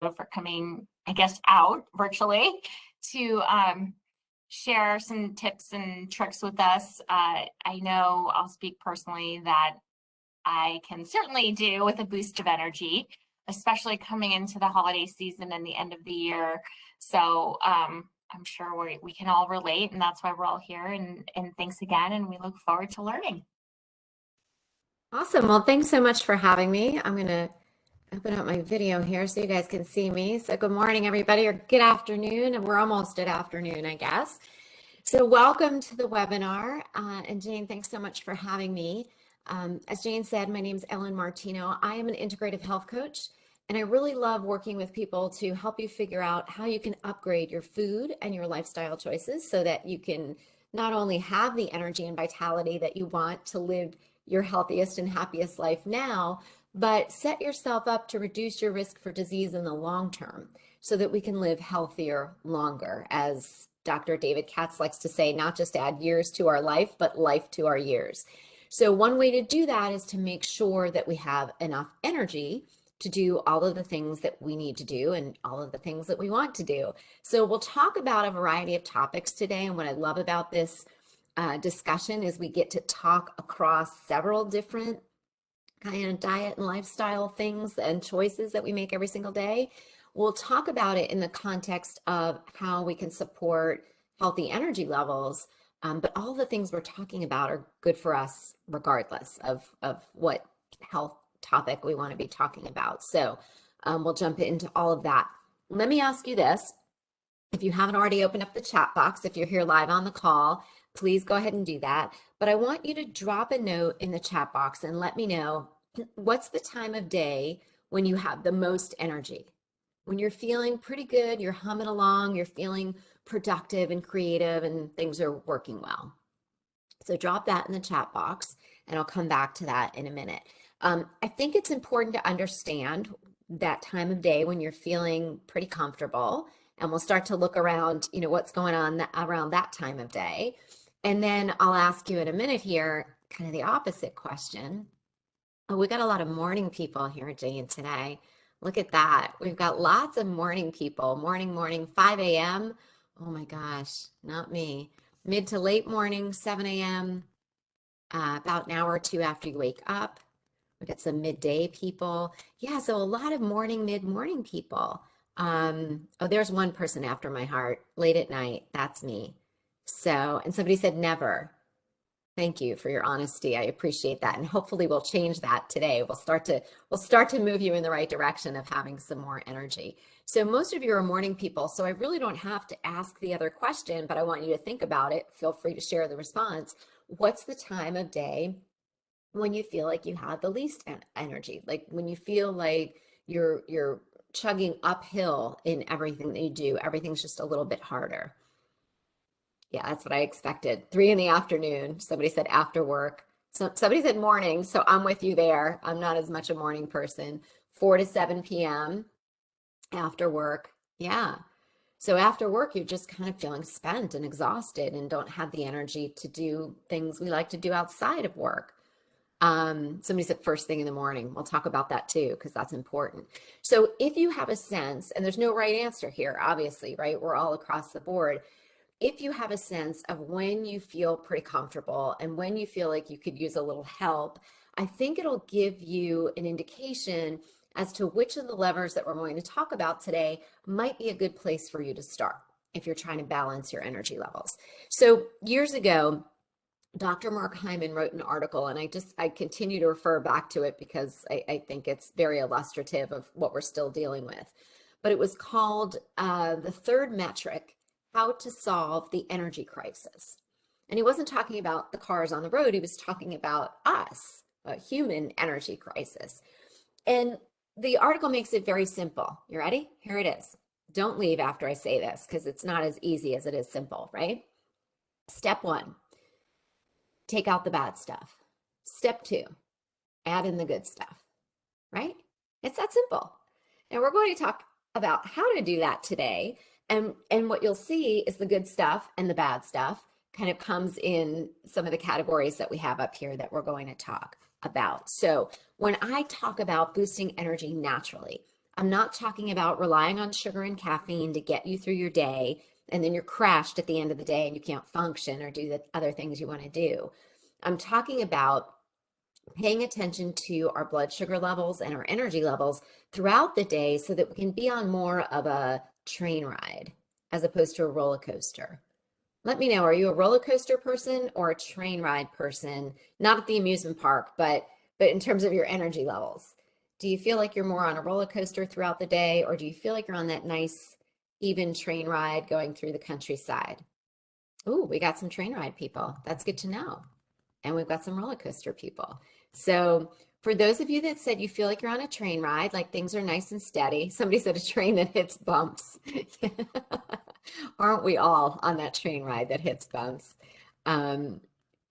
for coming, I guess, out virtually to share some tips and tricks with us. I know I'll speak personally that I can certainly do with a boost of energy, especially coming into the holiday season and the end of the year. So I'm sure we can all relate, and that's why we're all here. And thanks again, and we look forward to learning. Awesome. Well, thanks so much for having me. I'm going to open up my video here so you guys can see me. So good morning, everybody, or good afternoon. And we're almost at afternoon, I guess. So welcome to the webinar. And Jane, thanks so much for having me. As Jane said, my name is Ellen Martino. I am an integrative health coach, and I really love working with people to help you figure out how you can upgrade your food and your lifestyle choices so that you can not only have the energy and vitality that you want to live your healthiest and happiest life now, but set yourself up to reduce your risk for disease in the long term so that we can live healthier longer. As Dr. David Katz likes to say, not just add years to our life, but life to our years. So one way to do that is to make sure that we have enough energy to do all of the things that we need to do and all of the things that we want to do. So we'll talk about a variety of topics today. And what I love about this discussion is we get to talk across several different kind of diet and lifestyle things and choices that we make every single day. We'll talk about it in the context of how we can support healthy energy levels, but all the things we're talking about are good for us regardless of what health topic we want to be talking about. So we'll jump into all of that. Let me ask you this. If you haven't already opened up the chat box, if you're here live on the call, please go ahead and do that. But I want you to drop a note in the chat box and let me know what's the time of day when you have the most energy. When you're feeling pretty good, you're humming along, you're feeling productive and creative and things are working well. So drop that in the chat box and I'll come back to that in a minute. I think it's important to understand that time of day when you're feeling pretty comfortable, and we'll start to look around, what's going on around that time of day. And then I'll ask you in a minute here, kind of the opposite question. Oh, we got a lot of morning people here, Jane, today. Look at that. We've got lots of morning people. Morning, 5 a.m. Oh my gosh, not me. Mid to late morning, 7 a.m., about an hour or two after you wake up. We got some midday people. Yeah, so a lot of morning, mid-morning people. Oh, there's one person after my heart, late at night. That's me. So, and somebody said never. Thank you for your honesty. I appreciate that. And hopefully we'll change that today. We'll start to move you in the right direction of having some more energy. So most of you are morning people, so I really don't have to ask the other question, but I want you to think about it. Feel free to share the response. What's the time of day when you feel like you have the least energy? Like when you feel like you're chugging uphill in everything that you do, everything's just a little bit harder. Yeah, that's what I expected. 3 in the afternoon. Somebody said after work. So somebody said morning, so I'm with you there. I'm not as much a morning person. 4 to 7 p.m. after work. Yeah. So after work, you're just kind of feeling spent and exhausted and don't have the energy to do things we like to do outside of work. Somebody said first thing in the morning. We'll talk about that too, because that's important. So if you have a sense, and there's no right answer here, obviously, right? We're all across the board. If you have a sense of when you feel pretty comfortable and when you feel like you could use a little help, I think it'll give you an indication as to which of the levers that we're going to talk about today might be a good place for you to start if you're trying to balance your energy levels. So years ago, Dr. Mark Hyman wrote an article, and I continue to refer back to it because I think it's very illustrative of what we're still dealing with. But it was called The Third Metric, How to Solve the Energy Crisis. And he wasn't talking about the cars on the road. He was talking about us, a human energy crisis. And the article makes it very simple. You ready? Here it is. Don't leave after I say this because it's not as easy as it is simple, right? Step 1. Take out the bad stuff. Step 2, add in the good stuff, right? It's that simple. And we're going to talk about how to do that today. And what you'll see is the good stuff and the bad stuff kind of comes in some of the categories that we have up here that we're going to talk about. So when I talk about boosting energy naturally, I'm not talking about relying on sugar and caffeine to get you through your day, and then you're crashed at the end of the day and you can't function or do the other things you want to do. I'm talking about paying attention to our blood sugar levels and our energy levels throughout the day so that we can be on more of a train ride as opposed to a roller coaster. Let me know, are you a roller coaster person or a train ride person? Not at the amusement park, but in terms of your energy levels. Do you feel like you're more on a roller coaster throughout the day, or do you feel like you're on that nice, even train ride going through the countryside? Ooh, we got some train ride people. That's good to know. And we've got some roller coaster people. So for those of you that said you feel like you're on a train ride, like things are nice and steady, somebody said a train that hits bumps. Aren't we all on that train ride that hits bumps? Um,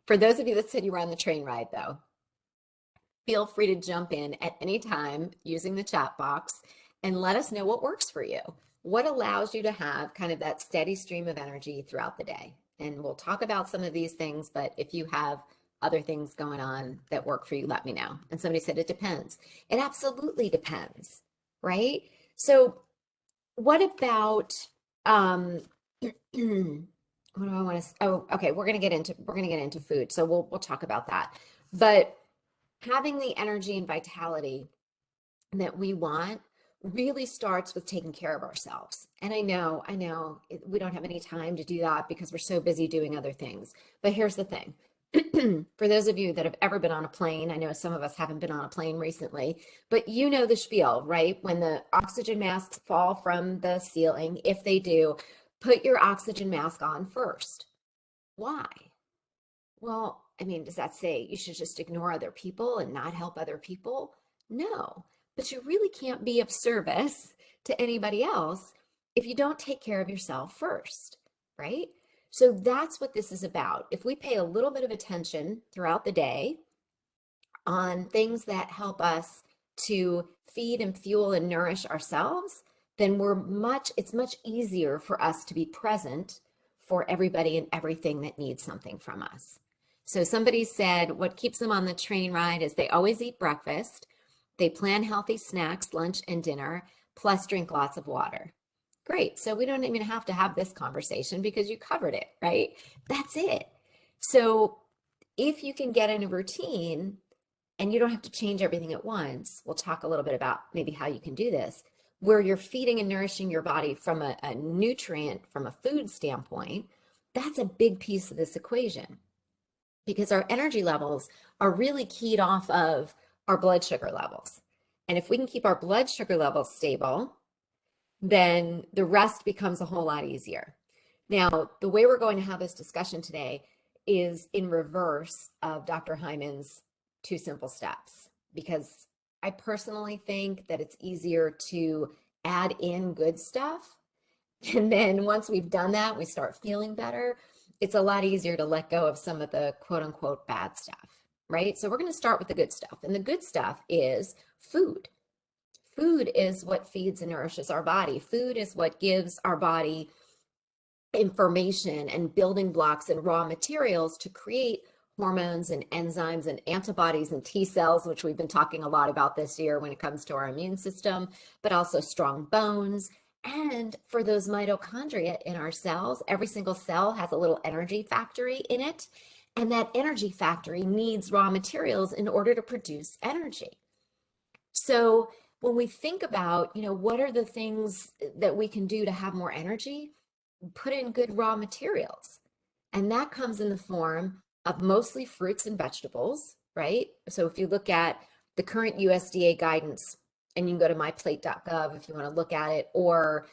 for those of you that said you were on the train ride, though, feel free to jump in at any time using the chat box and let us know what works for you. What allows you to have kind of that steady stream of energy throughout the day? And we'll talk about some of these things, but if you have other things going on that work for you, let me know. And somebody said it depends. It absolutely depends, right? So what about what do I want to oh, okay, we're gonna get into food. So we'll talk about that. But having the energy and vitality that we want really starts with taking care of ourselves. And I know we don't have any time to do that because we're so busy doing other things. But here's the thing. For those of you that have ever been on a plane, I know some of us haven't been on a plane recently, but you know the spiel, right? When the oxygen masks fall from the ceiling, if they do, put your oxygen mask on first. Why? Well, I mean, does that say you should just ignore other people and not help other people? No, but you really can't be of service to anybody else if you don't take care of yourself first, right? So that's what this is about. If we pay a little bit of attention throughout the day on things that help us to feed and fuel and nourish ourselves, then it's much easier for us to be present for everybody and everything that needs something from us. So somebody said what keeps them on the train ride is they always eat breakfast, they plan healthy snacks, lunch and dinner, plus drink lots of water. Great. So we don't even have to have this conversation because you covered it, right? That's it. So if you can get in a routine and you don't have to change everything at once, we'll talk a little bit about maybe how you can do this, where you're feeding and nourishing your body from a nutrient, from a food standpoint, that's a big piece of this equation because our energy levels are really keyed off of our blood sugar levels. And if we can keep our blood sugar levels stable, then the rest becomes a whole lot easier. Now, the way we're going to have this discussion today is in reverse of Dr. Hyman's 2 simple steps, because I personally think that it's easier to add in good stuff. And then once we've done that, we start feeling better. It's a lot easier to let go of some of the quote unquote bad stuff, right? So we're going to start with the good stuff. And the good stuff is food. Food is what feeds and nourishes our body. Food is what gives our body information and building blocks and raw materials to create hormones and enzymes and antibodies and T cells, which we've been talking a lot about this year when it comes to our immune system, but also strong bones. And for those mitochondria in our cells, every single cell has a little energy factory in it. And that energy factory needs raw materials in order to produce energy. So when we think about, what are the things that we can do to have more energy, put in good raw materials. And that comes in the form of mostly fruits and vegetables, right? So if you look at the current USDA guidance, and you can go to myplate.gov if you want to look at it, or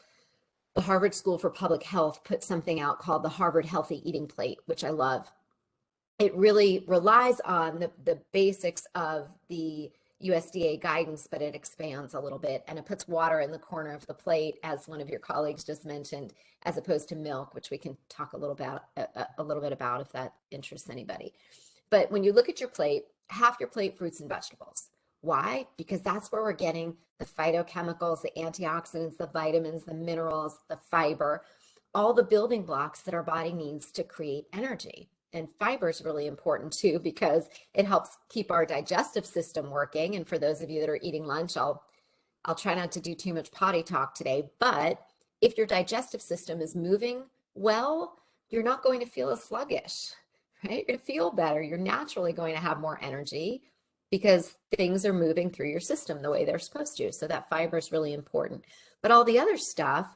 the Harvard School for Public Health put something out called the Harvard Healthy Eating Plate, which I love. It really relies on the basics of the USDA guidance, but it expands a little bit and it puts water in the corner of the plate, as one of your colleagues just mentioned, as opposed to milk, which we can talk a little bit about if that interests anybody. But when you look at your plate, half your plate fruits and vegetables. Why? Because that's where we're getting the phytochemicals, the antioxidants, the vitamins, the minerals, the fiber, all the building blocks that our body needs to create energy. And fiber is really important too, because it helps keep our digestive system working. And for those of you that are eating lunch, I'll I'll try not to do too much potty talk today, but if your digestive system is moving well, you're not going to feel as sluggish, right? You're going to feel better. You're naturally going to have more energy because things are moving through your system the way they're supposed to. So that fiber is really important. But all the other stuff,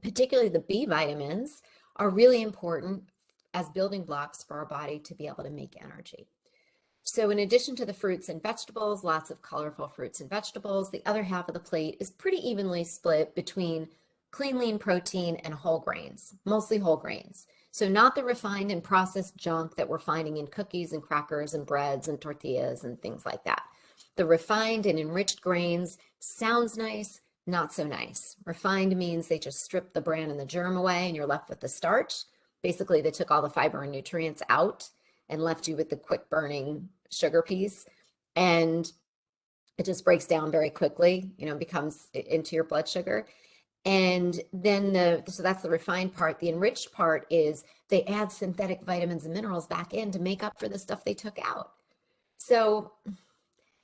particularly the B vitamins, are really important as building blocks for our body to be able to make energy. So in addition to the fruits and vegetables, lots of colorful fruits and vegetables, the other half of the plate is pretty evenly split between clean, lean protein and whole grains, mostly whole grains. So not the refined and processed junk that we're finding in cookies and crackers and breads and tortillas and things like that. The refined and enriched grains sounds nice, not so nice. Refined means they just strip the bran and the germ away and you're left with the starch. Basically, they took all the fiber and nutrients out and left you with the quick burning sugar piece. And it just breaks down very quickly, becomes into your blood sugar. And then so that's the refined part. The enriched part is they add synthetic vitamins and minerals back in to make up for the stuff they took out. So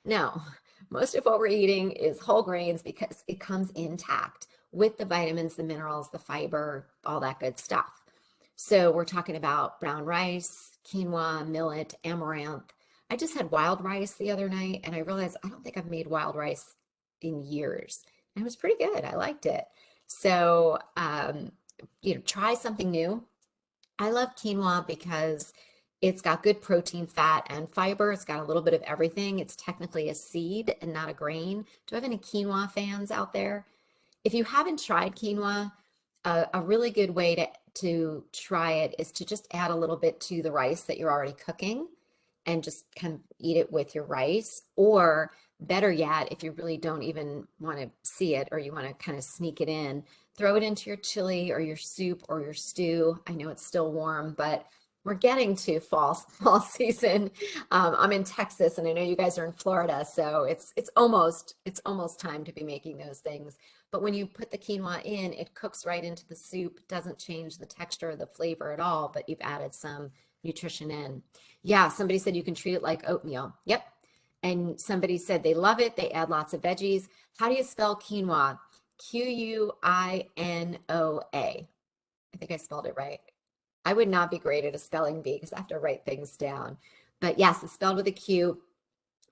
no, most of what we're eating is whole grains because it comes intact with the vitamins, the minerals, the fiber, all that good stuff. So we're talking about brown rice, quinoa, millet, amaranth. I just had wild rice the other night and I realized I don't think I've made wild rice in years. And it was pretty good. I liked it. So, try something new. I love quinoa because it's got good protein, fat, and fiber. It's got a little bit of everything. It's technically a seed and not a grain. Do I have any quinoa fans out there? If you haven't tried quinoa, a really good way to try it is to just add a little bit to the rice that you're already cooking and just kind of eat it with your rice. Or better yet, if you really don't even want to see it or you want to kind of sneak it in, throw it into your chili or your soup or your stew. I know it's still warm, but we're getting to fall season. I'm in Texas, and I know you guys are in Florida, so it's almost time to be making those things. But when you put the quinoa in, it cooks right into the soup. Doesn't change the texture or the flavor at all, but you've added some nutrition in. Yeah, somebody said you can treat it like oatmeal. Yep. And somebody said they love it. They add lots of veggies. How do you spell quinoa? Quinoa. I think I spelled it right. I would not be great at a spelling bee because I have to write things down. But yes, it's spelled with a Q,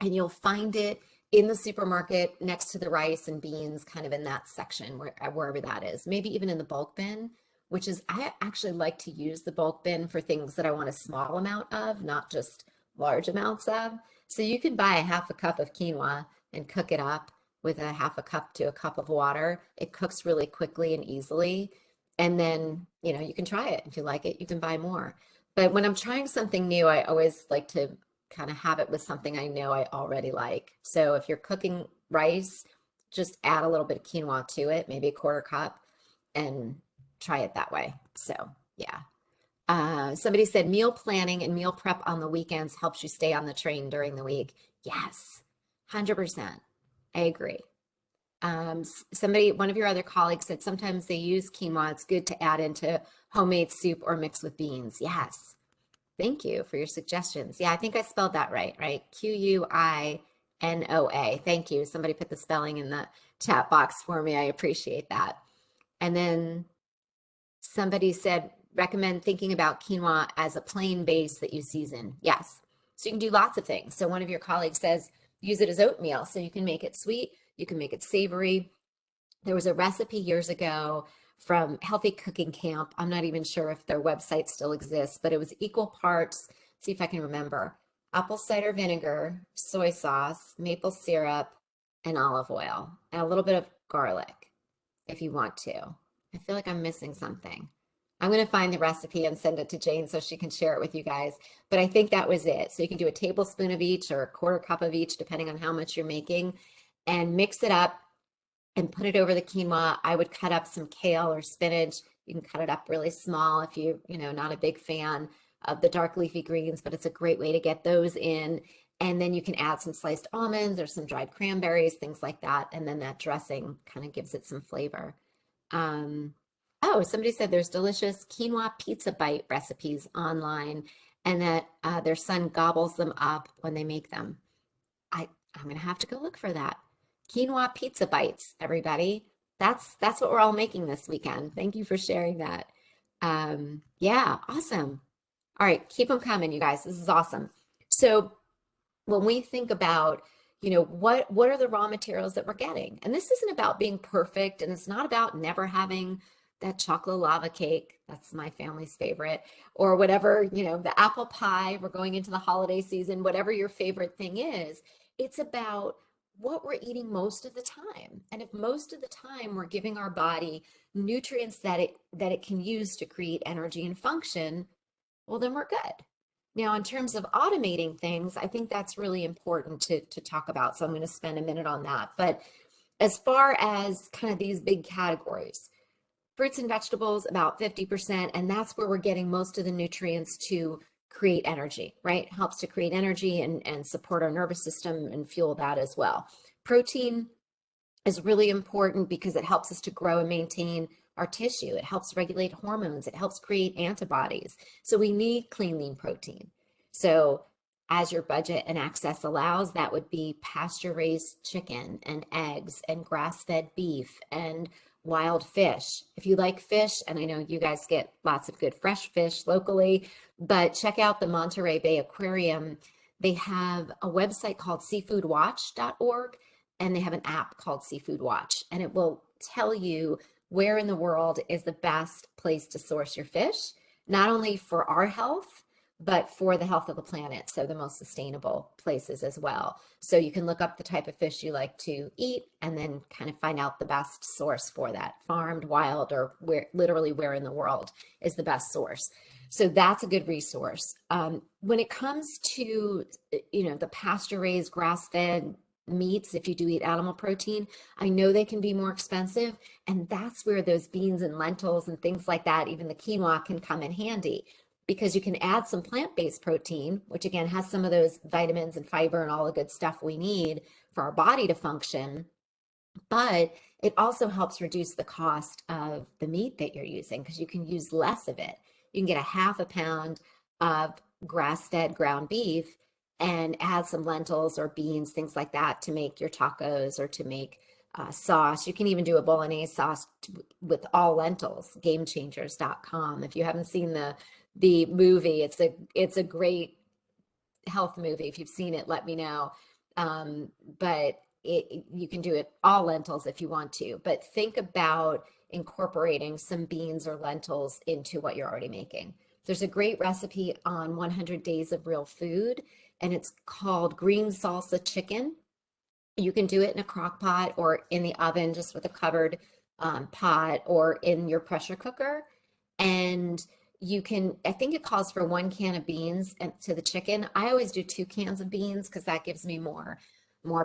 and you'll find it in the supermarket next to the rice and beans, kind of in that section, wherever that is. Maybe even in the bulk bin, which is, I actually like to use the bulk bin for things that I want a small amount of, not just large amounts of. So you can buy a half a cup of quinoa and cook it up with a half a cup to a cup of water. It cooks really quickly and easily. And then, you can try it. If you like it, you can buy more. But when I'm trying something new, I always like to kind of have it with something I know I already like. So if you're cooking rice, just add a little bit of quinoa to it, maybe a quarter cup, and try it that way. So, yeah. Somebody said meal planning and meal prep on the weekends helps you stay on the train during the week. Yes, 100%. I agree. One of your other colleagues said sometimes they use quinoa. It's good to add into homemade soup or mix with beans. Yes. Thank you for your suggestions. Yeah, I think I spelled that right? Quinoa. Thank you. Somebody put the spelling in the chat box for me. I appreciate that. And then somebody said, recommend thinking about quinoa as a plain base that you season. Yes. So you can do lots of things. So one of your colleagues says, use it as oatmeal. So you can make it sweet. You can make it savory. There was a recipe years ago from Healthy Cooking Camp. I'm not even sure if their website still exists, but it was equal parts. Let's see if I can remember. Apple cider vinegar, soy sauce, maple syrup, and olive oil, and a little bit of garlic if you want to. I feel like I'm missing something. I'm going to find the recipe and send it to Jane so she can share it with you guys. But I think that was it. So you can do a tablespoon of each or a quarter cup of each, depending on how much you're making, and mix it up and put it over the quinoa. I would cut up some kale or spinach. You can cut it up really small if not a big fan of the dark leafy greens, but it's a great way to get those in. And then you can add some sliced almonds or some dried cranberries, things like that. And then that dressing kind of gives it some flavor. Oh, somebody said there's delicious quinoa pizza bite recipes online and that their son gobbles them up when they make them. I'm going to have to go look for that. quinoa pizza bites, everybody. That's what we're all making this weekend. Thank you for sharing that. Yeah, awesome. All right, keep them coming, you guys. This is awesome. So when we think about, what are the raw materials that we're getting? And this isn't about being perfect, and it's not about never having that chocolate lava cake. That's my family's favorite, or whatever, the apple pie. We're going into the holiday season, whatever your favorite thing is. It's about what we're eating most of the time. And if most of the time we're giving our body nutrients that it can use to create energy and function, well, then we're good. Now, in terms of automating things, I think that's really important to talk about. So I'm going to spend a minute on that. But as far as kind of these big categories, fruits and vegetables, about 50%, and that's where we're getting most of the nutrients to create energy, right? Helps to create energy and support our nervous system and fuel that as well. Protein is really important because it helps us to grow and maintain our tissue. It helps regulate hormones. It helps create antibodies. So we need clean, lean protein. So as your budget and access allows, that would be pasture-raised chicken and eggs and grass-fed beef and wild fish. If you like fish, and I know you guys get lots of good fresh fish locally, but check out the Monterey Bay Aquarium. They have a website called seafoodwatch.org, and they have an app called Seafood Watch, and it will tell you where in the world is the best place to source your fish, not only for our health, but for the health of the planet. So the most sustainable places as well. So you can look up the type of fish you like to eat and then kind of find out the best source for that, farmed, wild, or literally where in the world is the best source. So that's a good resource. When it comes to, the pasture raised, grass fed meats, if you do eat animal protein, I know they can be more expensive. And that's where those beans and lentils and things like that, even the quinoa, can come in handy, because you can add some plant-based protein, which again has some of those vitamins and fiber and all the good stuff we need for our body to function. But it also helps reduce the cost of the meat that you're using, because you can use less of it. You can get a half a pound of grass-fed ground beef and add some lentils or beans, things like that, to make your tacos or to make sauce. You can even do a bolognese sauce with all lentils, gamechangers.com. If you haven't seen the movie, it's a great health movie. If you've seen it, let me know. But you can do it all lentils if you want to, but think about incorporating some beans or lentils into what you're already making. There's a great recipe on 100 Days of Real Food, and it's called green salsa chicken. You can do it in a crock pot or in the oven, just with a covered pot, or in your pressure cooker. And I think it calls for 1 can of beans and to the chicken. I always do 2 cans of beans because that gives me more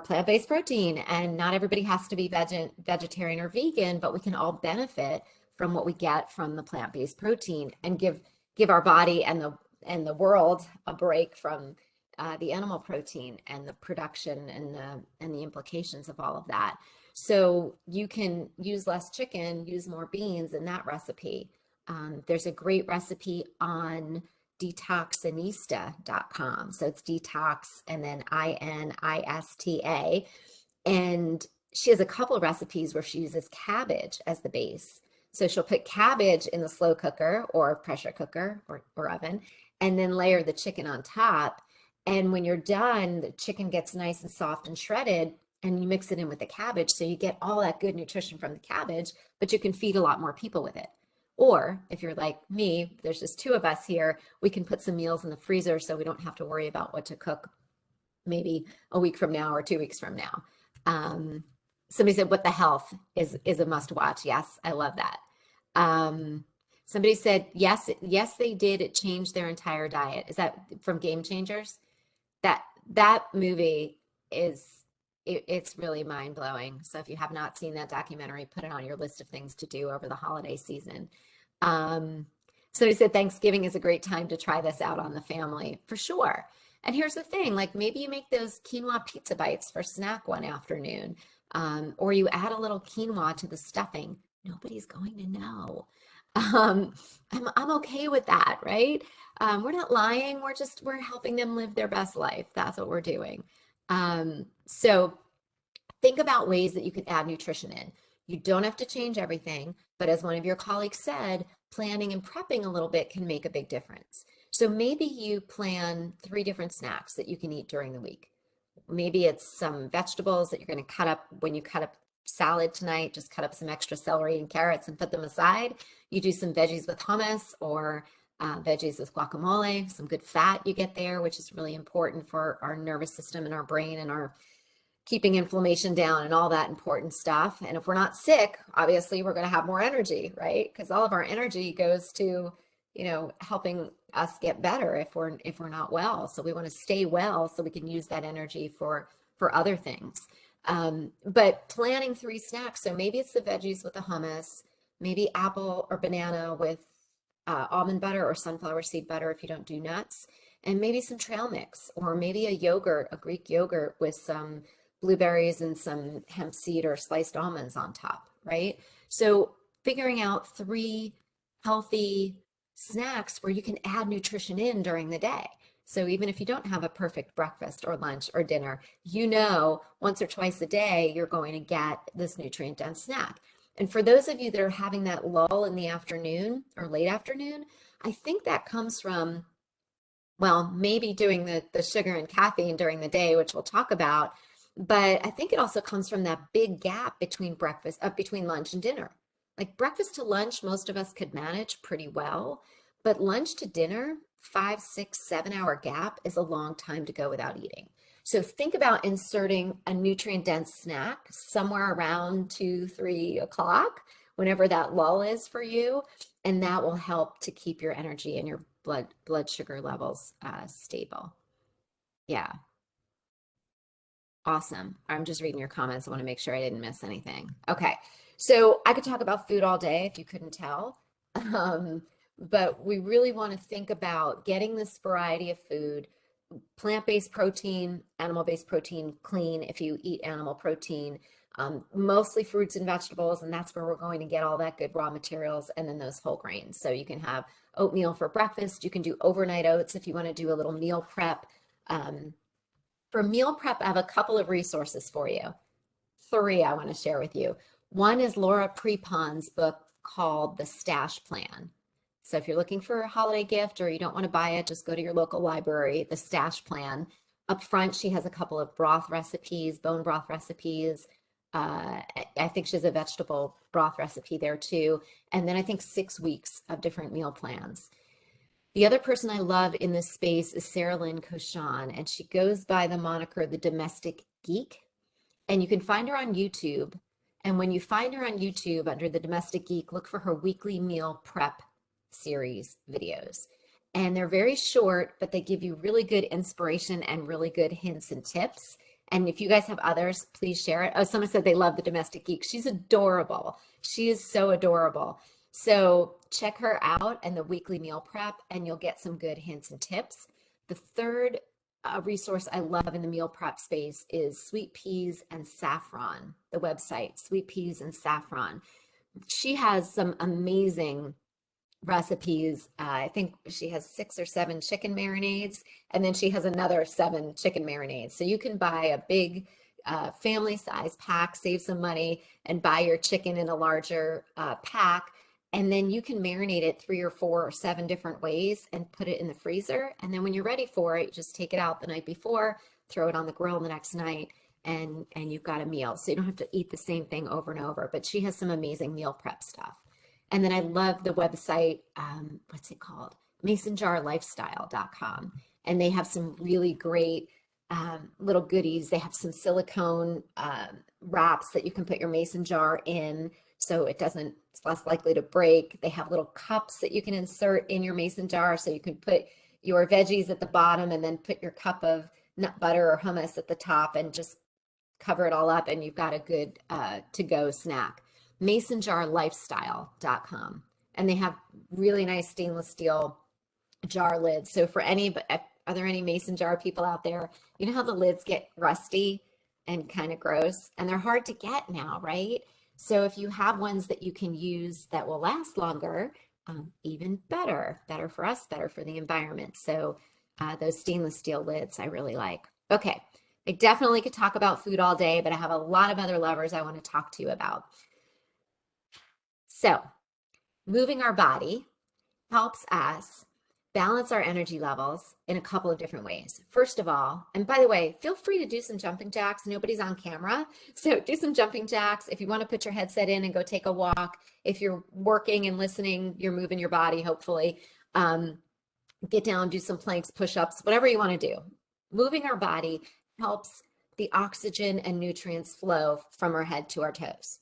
plant-based protein. And not everybody has to be vegetarian or vegan, but we can all benefit from what we get from the plant-based protein, and give our body and the world a break from the animal protein and the production and the implications of all of that. So you can use less chicken, use more beans in that recipe. There's a great recipe on detoxinista.com. So it's detox and then INISTA. And she has a couple of recipes where she uses cabbage as the base. So she'll put cabbage in the slow cooker or pressure cooker or oven, and then layer the chicken on top. And when you're done, the chicken gets nice and soft and shredded, and you mix it in with the cabbage. So you get all that good nutrition from the cabbage, but you can feed a lot more people with it. Or if you're like me, there's just 2 of us here, we can put some meals in the freezer so we don't have to worry about what to cook maybe a week from now or 2 weeks from now. Somebody said, "What the health is a must watch." Yes, I love that. Somebody said, yes, they did. It changed their entire diet. Is that from Game Changers? That movie it's really mind blowing. So if you have not seen that documentary, put it on your list of things to do over the holiday season. Somebody said Thanksgiving is a great time to try this out on the family, for sure. And here's the thing, like maybe you make those quinoa pizza bites for snack one afternoon, or you add a little quinoa to the stuffing. Nobody's going to know. I'm okay with that, right? We're not lying. We're helping them live their best life. That's what we're doing. So think about ways that you can add nutrition in. You don't have to change everything, but as one of your colleagues said, planning and prepping a little bit can make a big difference. So maybe you plan 3 different snacks that you can eat during the week. Maybe it's some vegetables that you're going to cut up when you cut up salad tonight, just cut up some extra celery and carrots and put them aside. You do some veggies with hummus or veggies with guacamole, some good fat you get there, which is really important for our nervous system and our brain and our keeping inflammation down and all that important stuff. And if we're not sick, obviously we're going to have more energy, right? Because all of our energy goes to, helping us get better if we're not well. So we want to stay well so we can use that energy for other things. But planning 3 snacks. So maybe it's the veggies with the hummus, maybe apple or banana with almond butter or sunflower seed butter if you don't do nuts, and maybe some trail mix, or maybe a yogurt, a Greek yogurt with some blueberries and some hemp seed or sliced almonds on top, right? So figuring out 3 healthy snacks where you can add nutrition in during the day. So even if you don't have a perfect breakfast or lunch or dinner, once or twice a day, you're going to get this nutrient dense snack. And for those of you that are having that lull in the afternoon or late afternoon, I think that comes from, well, maybe doing the sugar and caffeine during the day, which we'll talk about, but I think it also comes from that big gap between between lunch and dinner. Like breakfast to lunch, most of us could manage pretty well, but lunch to dinner, 5, 6, 7 hour gap is a long time to go without eating. So think about inserting a nutrient dense snack somewhere around 2, 3 o'clock, whenever that lull is for you, and that will help to keep your energy and your blood sugar levels stable. Yeah. Awesome. I'm just reading your comments. I want to make sure I didn't miss anything. Okay. So I could talk about food all day if you couldn't tell. But we really want to think about getting this variety of food, plant-based protein, animal-based protein, clean if you eat animal protein, mostly fruits and vegetables, and that's where we're going to get all that good raw materials, and then those whole grains. So you can have oatmeal for breakfast. You can do overnight oats if you want to do a little meal prep. For meal prep, I have a couple of resources for you. 3 I want to share with you. One is Laura Prepon's book called The Stash Plan. So if you're looking for a holiday gift or you don't want to buy it, just go to your local library, The Stash Plan. Up front, she has a couple of broth recipes, bone broth recipes. I think she has a vegetable broth recipe there too. And then I think 6 weeks of different meal plans. The other person I love in this space is Sarah Lynn Cauchon, and she goes by the moniker The Domestic Geek. And you can find her on YouTube. And when you find her on YouTube under The Domestic Geek, look for her weekly meal prep series videos. And they're very short, but they give you really good inspiration and really good hints and tips. And if you guys have others, please share it. Oh, someone said they love The Domestic Geek. She's adorable. She is so adorable. So check her out and the weekly meal prep, and you'll get some good hints and tips. The third resource I love in the meal prep space is Sweet Peas and Saffron, the website, Sweet Peas and Saffron. She has some amazing recipes. I think she has 6 or 7 chicken marinades, and then she has another 7 chicken marinades. So you can buy a big family size pack, save some money, and buy your chicken in a larger pack. And then you can marinate it 3 or 4 or 7 different ways and put it in the freezer. And then when you're ready for it, just take it out the night before, throw it on the grill the next night, and you've got a meal. So you don't have to eat the same thing over and over. But she has some amazing meal prep stuff. And then I love the website, what's it called? masonjarlifestyle.com. And they have some really great little goodies. They have some silicone wraps that you can put your mason jar in so it's less likely to break. They have little cups that you can insert in your mason jar so you can put your veggies at the bottom and then put your cup of nut butter or hummus at the top and just cover it all up, and you've got a good to-go snack. masonjarlifestyle.com. And they have really nice stainless steel jar lids. So are there any mason jar people out there? You know how the lids get rusty and kind of gross, and they're hard to get now, right? So if you have ones that you can use that will last longer, even better for us, better for the environment. So those stainless steel lids I really like. Okay, I definitely could talk about food all day, but I have a lot of other levers I want to talk to you about. So, moving our body helps us balance our energy levels in a couple of different ways. First of all, and by the way, feel free to do some jumping jacks. Nobody's on camera. So do some jumping jacks. If you want to put your headset in and go take a walk, if you're working and listening, you're moving your body, hopefully. Get down, do some planks, push-ups, whatever you want to do. Moving our body helps the oxygen and nutrients flow from our head to our toes.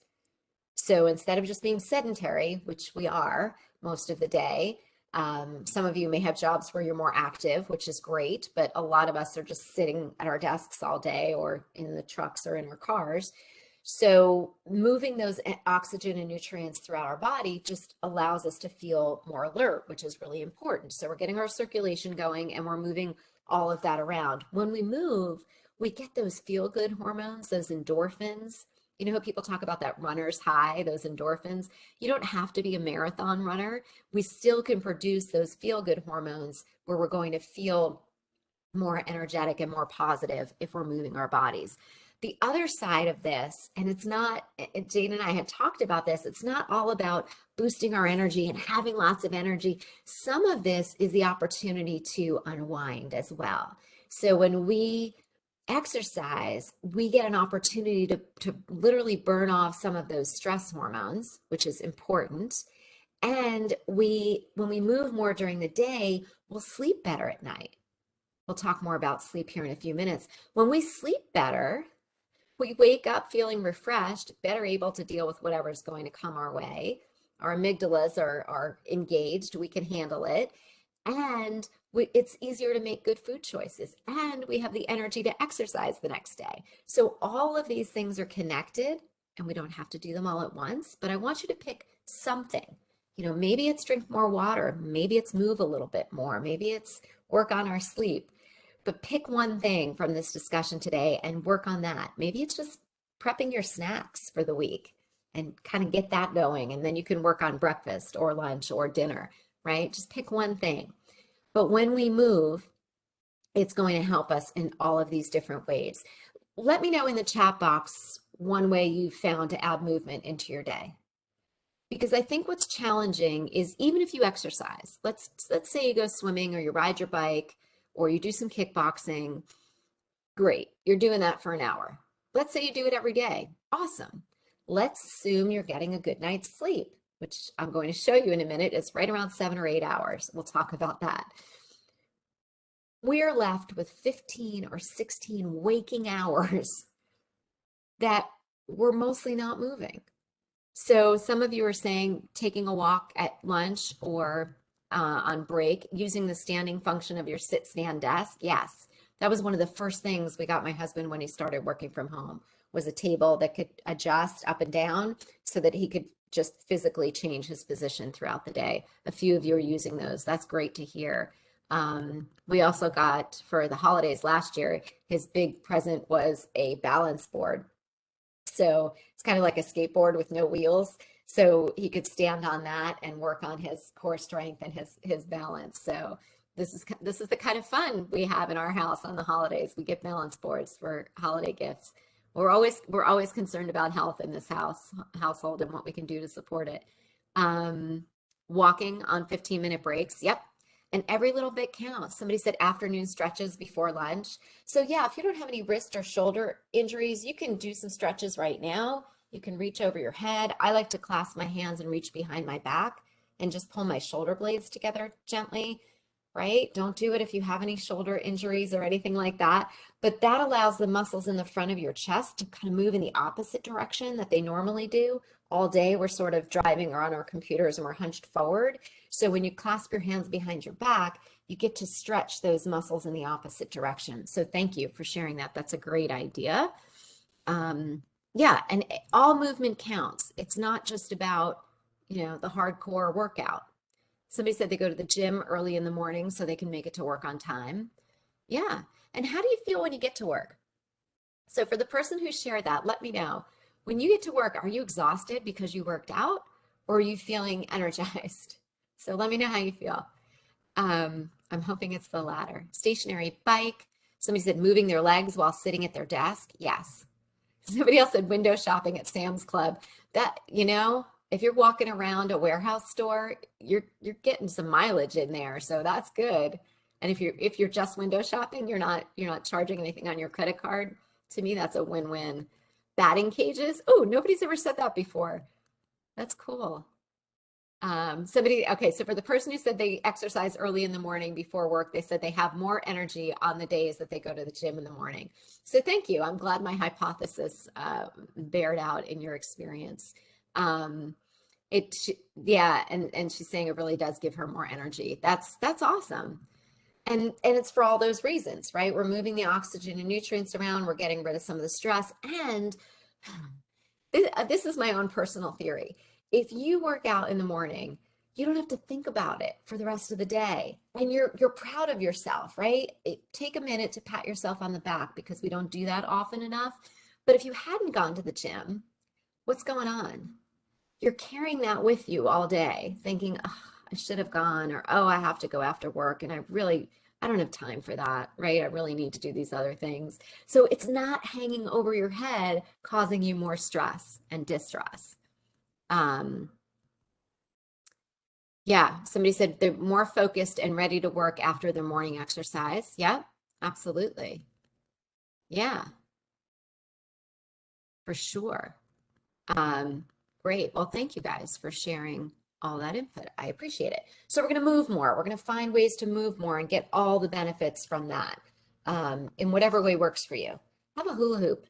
So instead of just being sedentary, which we are most of the day, some of you may have jobs where you're more active, which is great, but a lot of us are just sitting at our desks all day or in the trucks or in our cars. So moving those oxygen and nutrients throughout our body just allows us to feel more alert, which is really important. So we're getting our circulation going and we're moving all of that around. When we move, we get those feel-good hormones, those endorphins. You know how people talk about that runner's high, those endorphins? You don't have to be a marathon runner. We still can produce those feel-good hormones where we're going to feel more energetic and more positive if we're moving our bodies. The other side of this, and it's not, Jane and I had talked about this, it's not all about boosting our energy and having lots of energy. Some of this is the opportunity to unwind as well. So when we exercise, we get an opportunity to literally burn off some of those stress hormones, which is important. And when we move more during the day, we'll sleep better at night. We'll talk more about sleep here in a few minutes. When we sleep better, we wake up feeling refreshed, better able to deal with whatever's going to come our way. Our amygdalas are engaged, we can handle it. And it's easier to make good food choices. And we have the energy to exercise the next day. So all of these things are connected, and we don't have to do them all at once. But I want you to pick something. You know, maybe it's drink more water. Maybe it's move a little bit more. Maybe it's work on our sleep. But pick one thing from this discussion today and work on that. Maybe it's just prepping your snacks for the week and kind of get that going. And then you can work on breakfast or lunch or dinner, right? Just pick one thing. But when we move, it's going to help us in all of these different ways. Let me know in the chat box one way you found to add movement into your day. Because I think what's challenging is even if you exercise, let's say you go swimming or you ride your bike or you do some kickboxing, great, you're doing that for an hour. Let's say you do it every day, awesome. Let's assume you're getting a good night's sleep, which I'm going to show you in a minute. It's right around 7 or 8 hours. We'll talk about that. We're left with 15 or 16 waking hours that we're mostly not moving. So some of you are saying taking a walk at lunch or on break, using the standing function of your sit-stand desk. Yes, that was one of the first things we got my husband when he started working from home, was a table that could adjust up and down so that he could just physically change his position throughout the day. A few of you are using those. That's great to hear. We also got, for the holidays last year, his big present was a balance board. So it's kind of like a skateboard with no wheels. So he could stand on that and work on his core strength and his balance. So this is the kind of fun we have in our house on the holidays. We get balance boards for holiday gifts. We're always concerned about health in this household and what we can do to support it. Walking on 15-minute breaks. Yep. And every little bit counts. Somebody said afternoon stretches before lunch. So yeah, if you don't have any wrist or shoulder injuries, you can do some stretches right now. You can reach over your head. I like to clasp my hands and reach behind my back and just pull my shoulder blades together gently, right? Don't do it if you have any shoulder injuries or anything like that. But that allows the muscles in the front of your chest to kind of move in the opposite direction that they normally do. All day, we're sort of driving or on our computers and we're hunched forward. So when you clasp your hands behind your back, you get to stretch those muscles in the opposite direction. So thank you for sharing that. That's a great idea. Yeah, and all movement counts. It's not just about, the hardcore workout. Somebody said they go to the gym early in the morning so they can make it to work on time. Yeah. And how do you feel when you get to work? So for the person who shared that, let me know. When you get to work, are you exhausted because you worked out or are you feeling energized? So let me know how you feel. I'm hoping it's the latter. Stationary bike, Somebody said moving their legs while sitting at their desk. Yes. Somebody else said window shopping at Sam's Club. That, if you're walking around a warehouse store, you're getting some mileage in there, so that's good. And if you're just window shopping, you're not charging anything on your credit card. To me, that's a win-win. Batting cages. Oh, nobody's ever said that before. That's cool. Okay, so for the person who said they exercise early in the morning before work, they said they have more energy on the days that they go to the gym in the morning. So thank you. I'm glad my hypothesis bared out in your experience. Um, yeah, and she's saying it really does give her more energy. That's awesome. And it's for all those reasons, right? We're moving the oxygen and nutrients around, we're getting rid of some of the stress, and this is my own personal theory. If you work out in the morning, you don't have to think about it for the rest of the day. And you're proud of yourself, right? Take a minute to pat yourself on the back because we don't do that often enough. But if you hadn't gone to the gym, what's going on? You're carrying that with you all day, thinking, oh, I should have gone, or oh, I have to go after work, and I don't have time for that, right? I really need to do these other things. So it's not hanging over your head, causing you more stress and distress. Um, yeah, somebody said they're more focused and ready to work after their morning exercise. Yeah, absolutely. Yeah, for sure. Um, Great. Well, thank you guys for sharing all that input. I appreciate it. So we're going to move more. We're going to find ways to move more and get all the benefits from that in whatever way works for you. Have a hula hoop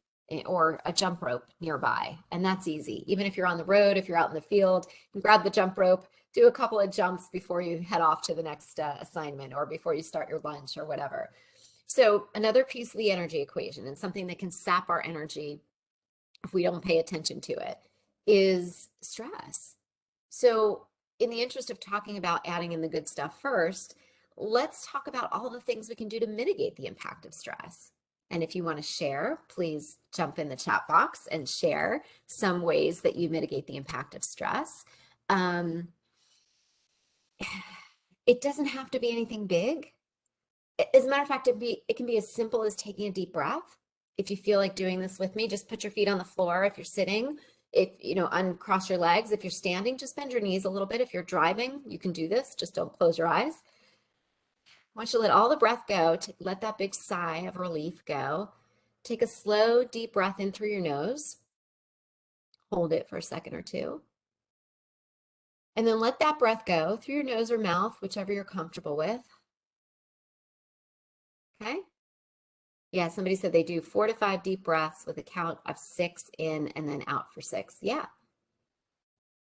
or a jump rope nearby, and that's easy. Even if you're on the road, if you're out in the field, you grab the jump rope, do a couple of jumps before you head off to the next assignment or before you start your lunch or whatever. So another piece of the energy equation and something that can sap our energy if we don't pay attention to it is stress. So, in the interest of talking about adding in the good stuff first, let's talk about all the things we can do to mitigate the impact of stress. And if you want to share, please jump in the chat box and share some ways that you mitigate the impact of stress. It doesn't have to be anything big. As a matter of fact, it can be as simple as taking a deep breath. If you feel like doing this with me, just put your feet on the floor. If you're sitting, uncross your legs. If you're standing, just bend your knees a little bit. If you're driving, you can do this. Just don't close your eyes. I want you to let all the breath go. Let that big sigh of relief go. Take a slow, deep breath in through your nose. Hold it for a second or two. And then let that breath go through your nose or mouth, whichever you're comfortable with. Okay? Yeah, somebody said they do 4 to 5 deep breaths with a count of 6 in and then out for 6. Yeah.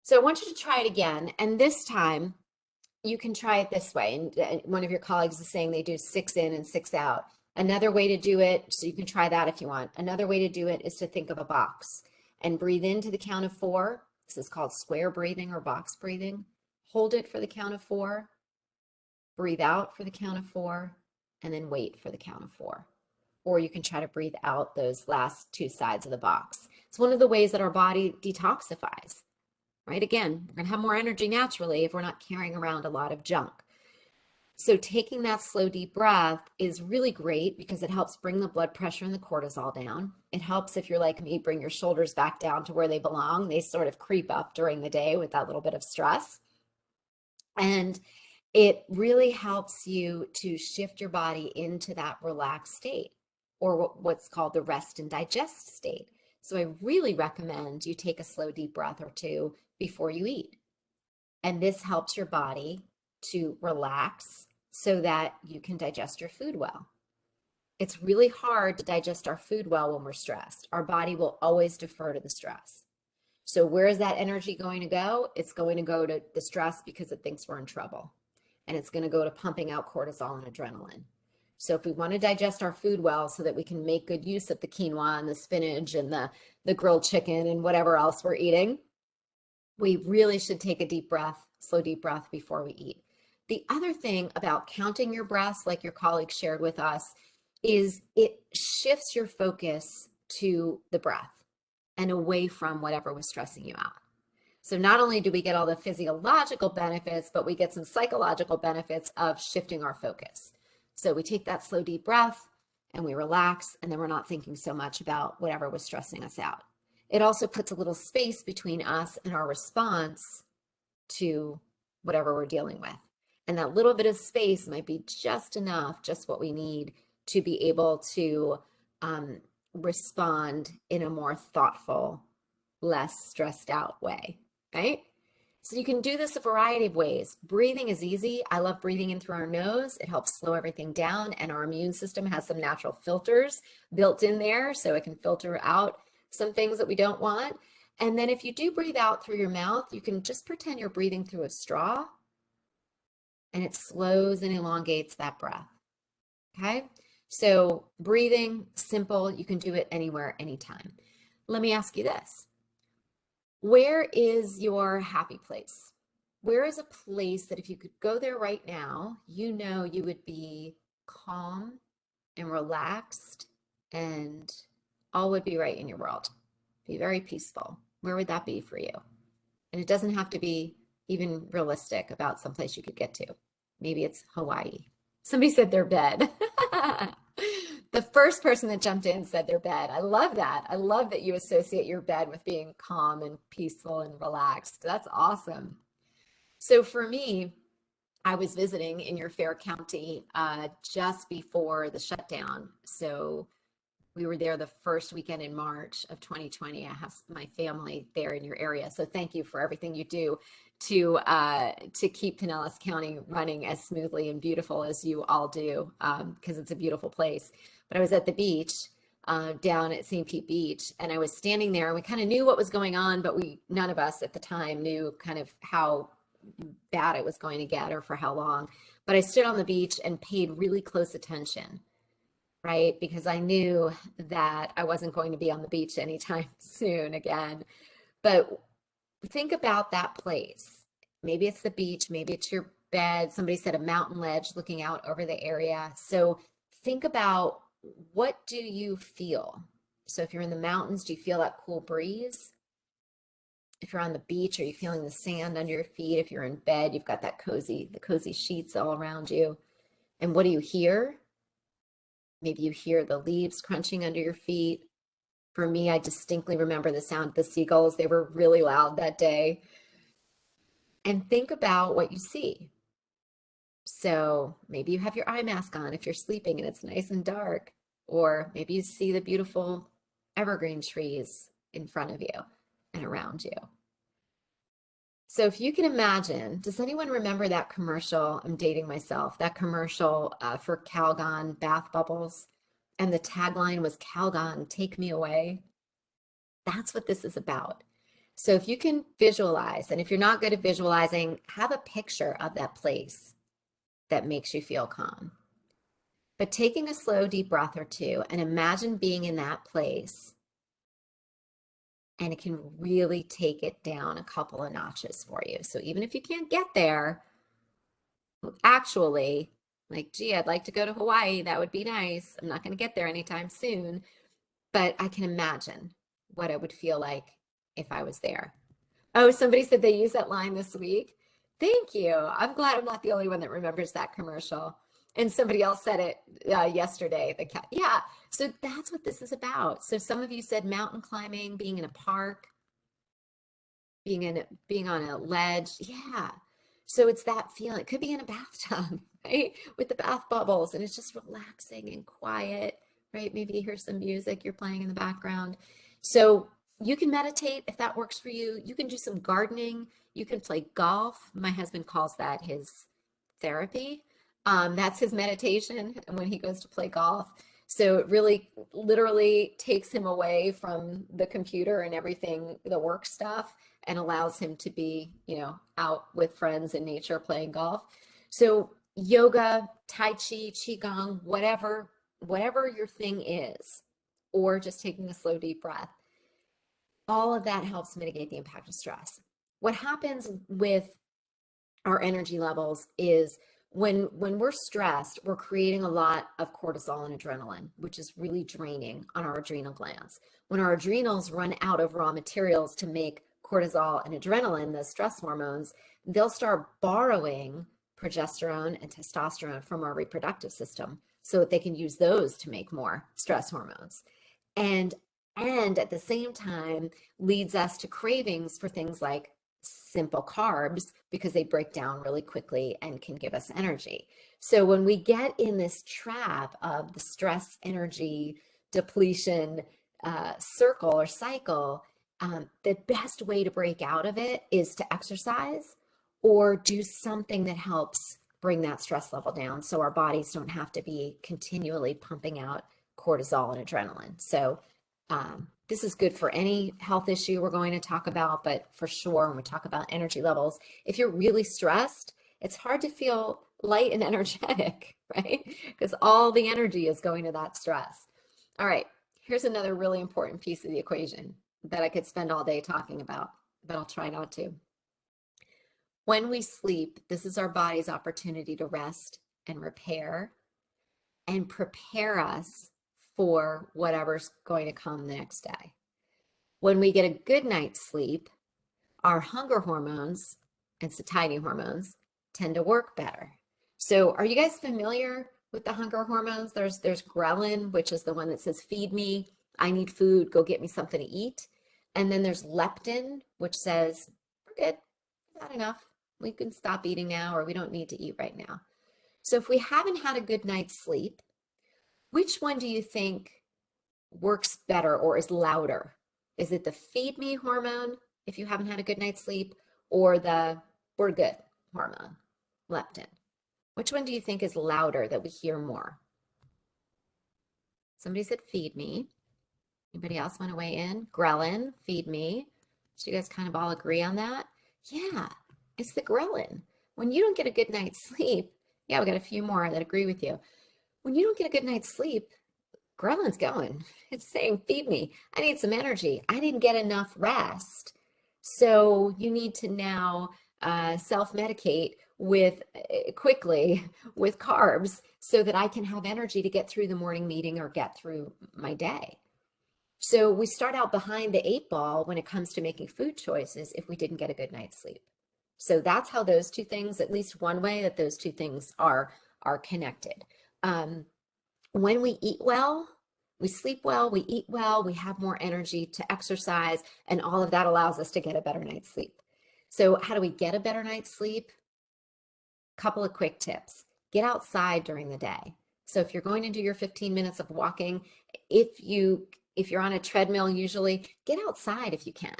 So I want you to try it again. And this time you can try it this way. And one of your colleagues is saying they do 6 in and 6 out. Another way to do it, so you can try that if you want. Another way to do it is to think of a box and breathe into the count of 4. This is called square breathing or box breathing. Hold it for the count of 4. Breathe out for the count of 4. And then wait for the count of 4. Or you can try to breathe out those last 2 sides of the box. It's one of the ways that our body detoxifies, right? Again, we're going to have more energy naturally if we're not carrying around a lot of junk. So taking that slow, deep breath is really great because it helps bring the blood pressure and the cortisol down. It helps, if you're like me, bring your shoulders back down to where they belong. They sort of creep up during the day with that little bit of stress. And it really helps you to shift your body into that relaxed state, or what's called the rest and digest state. So I really recommend you take a slow, deep breath or two before you eat. And this helps your body to relax so that you can digest your food well. It's really hard to digest our food well when we're stressed. Our body will always defer to the stress. So where is that energy going to go? It's going to go to the stress because it thinks we're in trouble. And it's going to go to pumping out cortisol and adrenaline. So if we want to digest our food well so that we can make good use of the quinoa and the spinach and the grilled chicken and whatever else we're eating, we really should take a deep breath, slow deep breath before we eat. The other thing about counting your breaths, like your colleague shared with us, is it shifts your focus to the breath and away from whatever was stressing you out. So not only do we get all the physiological benefits, but we get some psychological benefits of shifting our focus. So we take that slow, deep breath, and we relax, and then we're not thinking so much about whatever was stressing us out. It also puts a little space between us and our response to whatever we're dealing with. And that little bit of space might be just enough, just what we need to be able to respond in a more thoughtful, less stressed out way, right? So you can do this a variety of ways. Breathing is easy. I love breathing in through our nose. It helps slow everything down, and our immune system has some natural filters built in there so it can filter out some things that we don't want. And then if you do breathe out through your mouth, you can just pretend you're breathing through a straw, and it slows and elongates that breath. Okay? So breathing, simple. You can do it anywhere, anytime. Let me ask you this. Where is your happy place? Where is a place that if you could go there right now, you know you would be calm and relaxed and all would be right in your world? Be very peaceful. Where would that be for you? And it doesn't have to be even realistic about someplace you could get to. Maybe it's Hawaii. Somebody said their bed. The first person that jumped in said their bed. I love that. I love that you associate your bed with being calm and peaceful and relaxed. That's awesome. So for me, I was visiting in your Fair County just before the shutdown. So we were there the first weekend in March of 2020. I have my family there in your area. So thank you for everything you do to keep Pinellas County running as smoothly and beautiful as you all do, because it's a beautiful place. But I was at the beach down at St. Pete Beach, and I was standing there, and we kind of knew what was going on, but none of us at the time knew kind of how bad it was going to get or for how long. But I stood on the beach and paid really close attention, right? Because I knew that I wasn't going to be on the beach anytime soon again. But think about that place. Maybe it's the beach, maybe it's your bed. Somebody said a mountain ledge looking out over the area. So think about, what do you feel? So if you're in the mountains, do you feel that cool breeze? If you're on the beach, are you feeling the sand under your feet? If you're in bed, you've got that the cozy sheets all around you. And what do you hear? Maybe you hear the leaves crunching under your feet. For me, I distinctly remember the sound of the seagulls. They were really loud that day. And think about what you see. So maybe you have your eye mask on if you're sleeping and it's nice and dark, or maybe you see the beautiful evergreen trees in front of you and around you. So if you can imagine, does anyone remember that commercial? I'm dating myself, that commercial for Calgon bath bubbles. And the tagline was, Calgon, take me away. That's what this is about. So if you can visualize, and if you're not good at visualizing, have a picture of that place that makes you feel calm. But taking a slow, deep breath or two and imagine being in that place, and it can really take it down a couple of notches for you. So even if you can't get there, actually, like, gee, I'd like to go to Hawaii. That would be nice. I'm not going to get there anytime soon, but I can imagine what it would feel like if I was there. Oh, somebody said they used that line this week. Thank you. I'm glad I'm not the only one that remembers that commercial. And somebody else said it yesterday. Yeah. So that's what this is about. So some of you said mountain climbing, being in a park, being on a ledge. Yeah. So it's that feeling. It could be in a bathtub, right? With the bath bubbles, and it's just relaxing and quiet, right? Maybe you hear some music you're playing in the background. So you can meditate if that works for you. You can do some gardening. You can play golf. My husband calls that his therapy. That's his meditation when he goes to play golf. So it really literally takes him away from the computer and everything, the work stuff, and allows him to be, out with friends in nature playing golf. So yoga, tai chi, qigong, whatever your thing is, or just taking a slow, deep breath, all of that helps mitigate the impact of stress. What happens with our energy levels is when we're stressed, we're creating a lot of cortisol and adrenaline, which is really draining on our adrenal glands. When our adrenals run out of raw materials to make cortisol and adrenaline, the stress hormones, they'll start borrowing progesterone and testosterone from our reproductive system. so that they can use those to make more stress hormones. And at the same time leads us to cravings for things like simple carbs because they break down really quickly and can give us energy. So when we get in this trap of the stress energy depletion circle or cycle, the best way to break out of it is to exercise or do something that helps bring that stress level down so our bodies don't have to be continually pumping out cortisol and adrenaline. So this is good for any health issue we're going to talk about, but for sure, when we talk about energy levels, if you're really stressed, it's hard to feel light and energetic, right? Because all the energy is going to that stress. All right, here's another really important piece of the equation that I could spend all day talking about, but I'll try not to. When we sleep, this is our body's opportunity to rest and repair and prepare us for whatever's going to come the next day. When we get a good night's sleep, our hunger hormones and satiety hormones tend to work better. So are you guys familiar with the hunger hormones? There's ghrelin, which is the one that says, feed me, I need food, go get me something to eat. And then there's leptin, which says, we're good, not enough. We can stop eating now, or we don't need to eat right now. So if we haven't had a good night's sleep, which one do you think works better or is louder? Is it the feed me hormone if you haven't had a good night's sleep, or the we're good hormone, leptin? Which one do you think is louder that we hear more? Somebody said feed me. Anybody else want to weigh in? Ghrelin, feed me. So you guys kind of all agree on that? Yeah, it's the ghrelin. When you don't get a good night's sleep, yeah, we got a few more that agree with you. When you don't get a good night's sleep, gremlin's going. It's saying, feed me. I need some energy. I didn't get enough rest. So you need to now self-medicate with quickly with carbs so that I can have energy to get through the morning meeting or get through my day. So we start out behind the 8 ball when it comes to making food choices if we didn't get a good night's sleep. So that's how those two things, at least one way that those two things are connected. When we eat well, we sleep well, we eat well, we have more energy to exercise, and all of that allows us to get a better night's sleep. So how do we get a better night's sleep? Couple of quick tips. Get outside during the day. So if you're going to do your 15 minutes of walking, if you're on a treadmill, usually get outside if you can.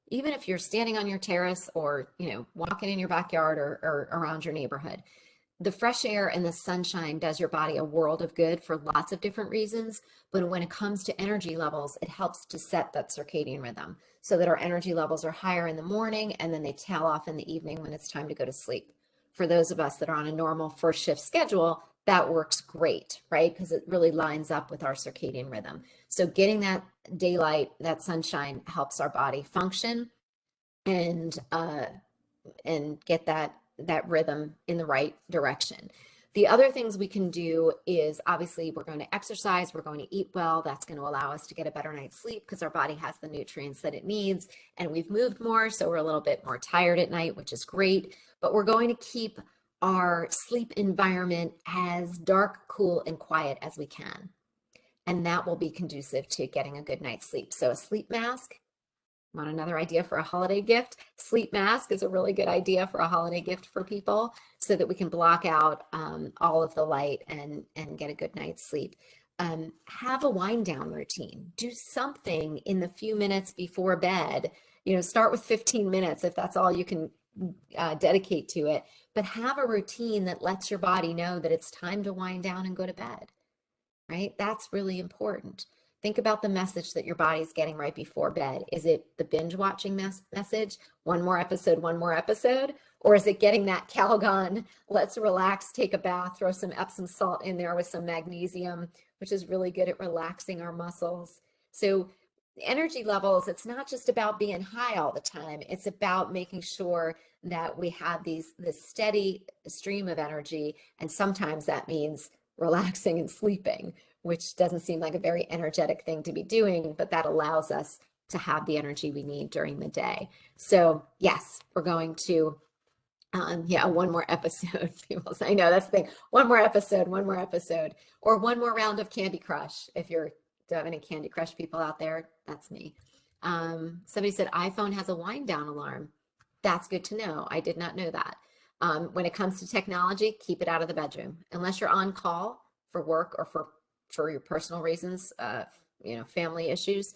Even if you're standing on your terrace or, walking in your backyard or around your neighborhood. The fresh air and the sunshine does your body a world of good for lots of different reasons. But when it comes to energy levels, it helps to set that circadian rhythm so that our energy levels are higher in the morning and then they tail off in the evening when it's time to go to sleep. For those of us that are on a normal first shift schedule, that works great, right? Because it really lines up with our circadian rhythm. So getting that daylight, that sunshine helps our body function and get that rhythm in the right direction. The other things we can do is obviously we're going to exercise, we're going to eat well. That's going to allow us to get a better night's sleep because our body has the nutrients that it needs, and we've moved more, so we're a little bit more tired at night, which is great. But we're going to keep our sleep environment as dark, cool, and quiet as we can. And that will be conducive to getting a good night's sleep. So a sleep mask. Want another idea for a holiday gift? Sleep mask is a really good idea for a holiday gift for people so that we can block out all of the light and get a good night's sleep. Have a wind down routine. Do something in the few minutes before bed. Start with 15 minutes if that's all you can dedicate to it. But have a routine that lets your body know that it's time to wind down and go to bed, right? That's really important. Think about the message that your body's getting right before bed. Is it the binge watching message? One more episode, one more episode? Or is it getting that Calgon, let's relax, take a bath, throw some Epsom salt in there with some magnesium, which is really good at relaxing our muscles. So energy levels, it's not just about being high all the time. It's about making sure that we have this steady stream of energy. And sometimes that means relaxing and sleeping, which doesn't seem like a very energetic thing to be doing, but that allows us to have the energy we need during the day. So yes, we're going to Yeah, one more episode. People say, I know that's the thing. One more episode, or one more round of Candy Crush. If you're, do I have any Candy Crush people out there? That's me. Somebody said iPhone has a wind down alarm. That's good to know. I did not know that. When it comes to technology, keep it out of the bedroom unless you're on call for work or for your personal reasons, family issues.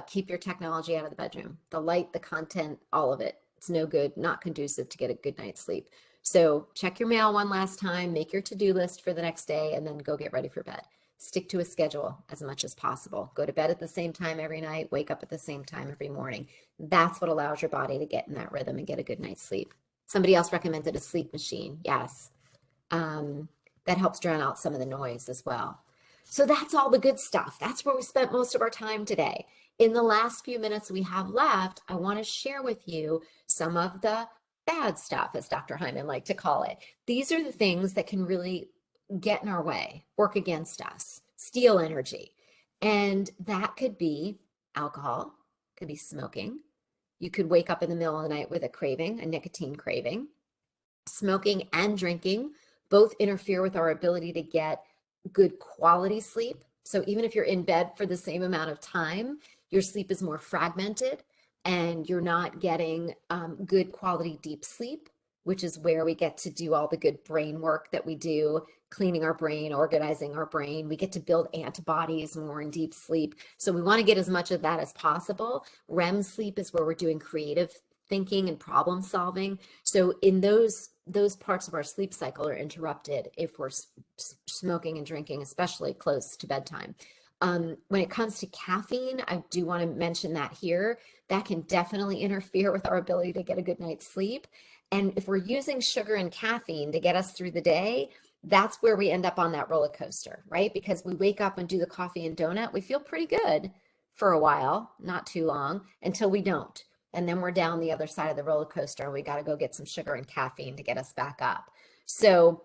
Keep your technology out of the bedroom. The light, the content, all of it. It's no good, not conducive to get a good night's sleep. So check your mail one last time, make your to-do list for the next day, and then go get ready for bed. Stick to a schedule as much as possible. Go to bed at the same time every night, wake up at the same time every morning. That's what allows your body to get in that rhythm and get a good night's sleep. Somebody else recommended a sleep machine. Yes. That helps drown out some of the noise as well. So that's all the good stuff. That's where we spent most of our time today. In the last few minutes we have left, I want to share with you some of the bad stuff, as Dr. Hyman liked to call it. These are the things that can really get in our way, work against us, steal energy. And that could be alcohol, could be smoking. You could wake up in the middle of the night with a craving, a nicotine craving. Smoking and drinking both interfere with our ability to get good quality sleep. So even if you're in bed for the same amount of time, your sleep is more fragmented and you're not getting good quality deep sleep, which is where we get to do all the good brain work that we do, cleaning our brain, organizing our brain. We get to build antibodies when we're in deep sleep. So we want to get as much of that as possible. REM sleep is where we're doing creative thinking and problem solving. So in those parts of our sleep cycle are interrupted if we're smoking and drinking, especially close to bedtime. When it comes to caffeine, I do want to mention that here. That can definitely interfere with our ability to get a good night's sleep. And if we're using sugar and caffeine to get us through the day, that's where we end up on that roller coaster, right? Because we wake up and do the coffee and donut, we feel pretty good for a while, not too long, until we don't. And then we're down the other side of the roller coaster and we got to go get some sugar and caffeine to get us back up. So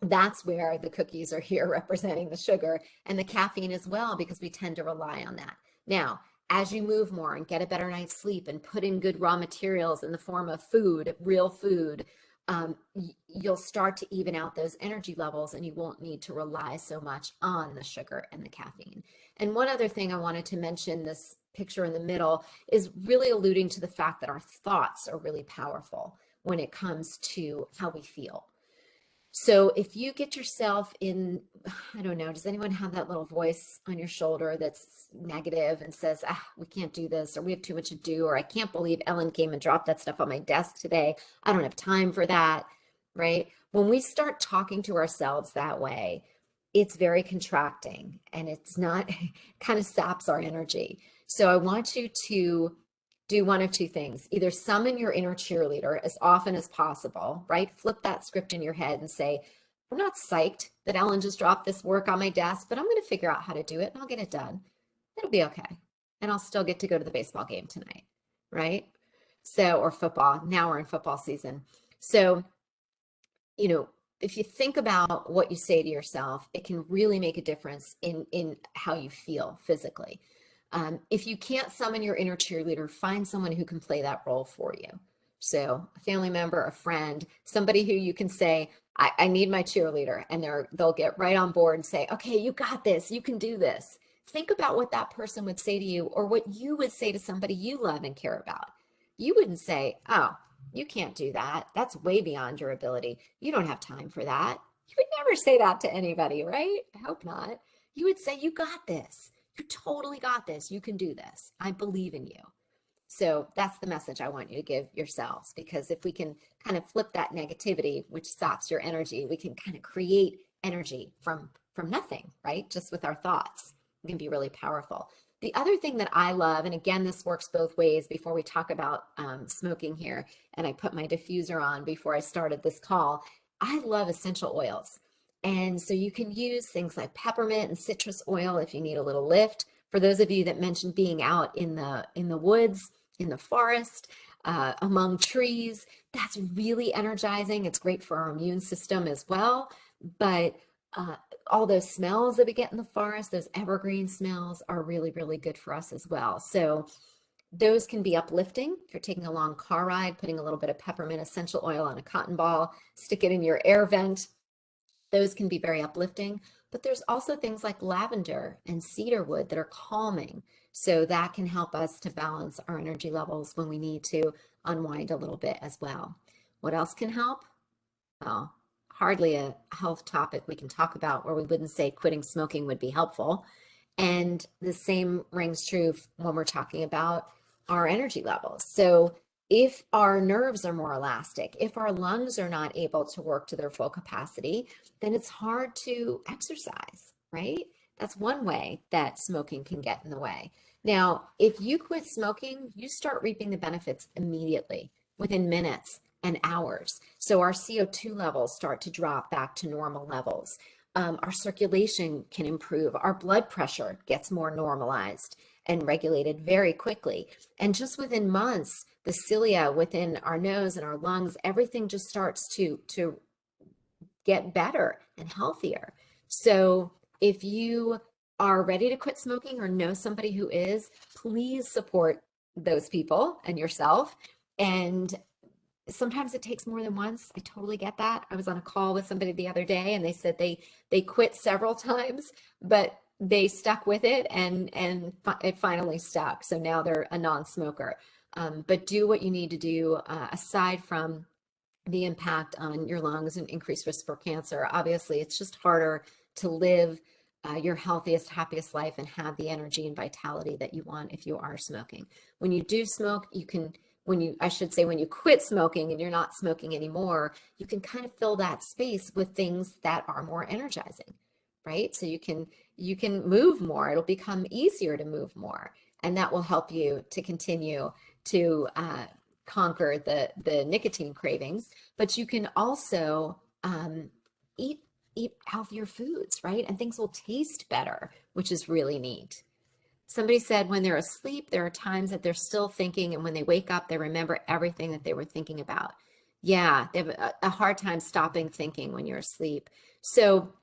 that's where the cookies are here representing the sugar and the caffeine as well, because we tend to rely on that. Now, as you move more and get a better night's sleep and put in good raw materials in the form of food, real food, you'll start to even out those energy levels and you won't need to rely so much on the sugar and the caffeine. And one other thing I wanted to mention, this picture in the middle is really alluding to the fact that our thoughts are really powerful when it comes to how we feel. So if you get yourself in, I don't know, does anyone have that little voice on your shoulder that's negative and says, we can't do this, or we have too much to do, or I can't believe Ellen came and dropped that stuff on my desk today. I don't have time for that, right? When we start talking to ourselves that way, it's very contracting and it's not, kind of saps our energy. So I want you to do one of two things. Either summon your inner cheerleader as often as possible, right? Flip that script in your head and say, I'm not psyched that Ellen just dropped this work on my desk, but I'm going to figure out how to do it and I'll get it done. It'll be okay. And I'll still get to go to the baseball game tonight, right? So, or football. Now we're in football season. So, if you think about what you say to yourself, it can really make a difference in how you feel physically. If you can't summon your inner cheerleader, find someone who can play that role for you. So a family member, a friend, somebody who you can say, I need my cheerleader, and they'll get right on board and say, okay, you got this, you can do this. Think about what that person would say to you or what you would say to somebody you love and care about. You wouldn't say, oh, you can't do that. That's way beyond your ability. You don't have time for that. You would never say that to anybody, right? I hope not. You would say, you got this. You totally got this. You can do this. I believe in you. So that's the message I want you to give yourselves, because if we can kind of flip that negativity, which stops your energy, we can kind of create energy from nothing, right? Just with our thoughts. It can be really powerful. The other thing that I love, and again, this works both ways before we talk about smoking here, and I put my diffuser on before I started this call, I love essential oils. And so you can use things like peppermint and citrus oil if you need a little lift. For those of you that mentioned being out in the woods, in the forest, among trees, that's really energizing. It's great for our immune system as well. But all those smells that we get in the forest, those evergreen smells, are really, really good for us as well. So Those can be uplifting. If you're taking a long car ride, putting a little bit of peppermint essential oil on a cotton ball, stick it in your air vent. Those can be very uplifting. But there's also things like lavender and cedar wood that are calming. So that can help us to balance our energy levels when we need to unwind a little bit as well. What else can help? Well, hardly a health topic we can talk about where we wouldn't say quitting smoking would be helpful. And the same rings true when we're talking about our energy levels. So if our nerves are more elastic, if our lungs are not able to work to their full capacity, then it's hard to exercise, right? That's one way that smoking can get in the way. Now, if you quit smoking, you start reaping the benefits immediately, within minutes and hours. So our CO2 levels start to drop back to normal levels. Our circulation can improve. Our blood pressure gets more normalized and regulated very quickly. And just within months, the cilia within our nose and our lungs, everything just starts to get better and healthier. So if you are ready to quit smoking or know somebody who is, please support those people and yourself. And sometimes it takes more than once. I totally get that. I was on a call with somebody the other day and they said they quit several times, but they stuck with it and it finally stuck. So now they're a non-smoker. But do what you need to do aside from the impact on your lungs and increased risk for cancer. Obviously, it's just harder to live your healthiest, happiest life and have the energy and vitality that you want if you are smoking. When you do smoke, you can, I should say, when you quit smoking and you're not smoking anymore, you can kind of fill that space with things that are more energizing, right? So you can move more. It'll become easier to move more, and that will help you to continue to conquer the nicotine cravings. But you can also eat healthier foods, right? And things will taste better, which is really neat. Somebody said when they're asleep, there are times that they're still thinking, and when they wake up, they remember everything that they were thinking about. Yeah, they have a hard time stopping thinking when you're asleep. So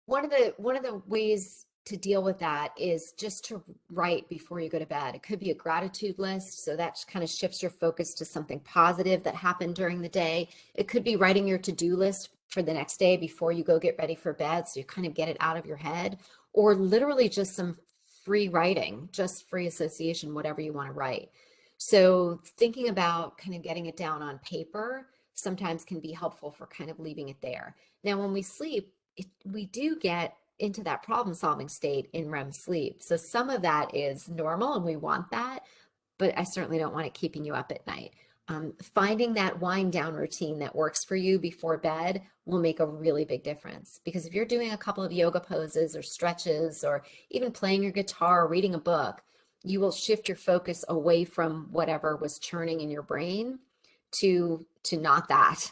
one of the ways to deal with that is just to write before you go to bed. It could be a gratitude list, so that kind of shifts your focus to something positive that happened during the day. It could be writing your to-do list for the next day before you go get ready for bed, so you kind of get it out of your head, or literally just some free writing, just free association, whatever you want to write. So thinking about kind of getting it down on paper sometimes can be helpful for kind of leaving it there. Now, when we sleep, we do get into that problem solving state in REM sleep. So some of that is normal and we want that, but I certainly don't want it keeping you up at night. Finding that wind down routine that works for you before bed will make a really big difference, because if you're doing a couple of yoga poses or stretches or even playing your guitar or reading a book, you will shift your focus away from whatever was churning in your brain to not that,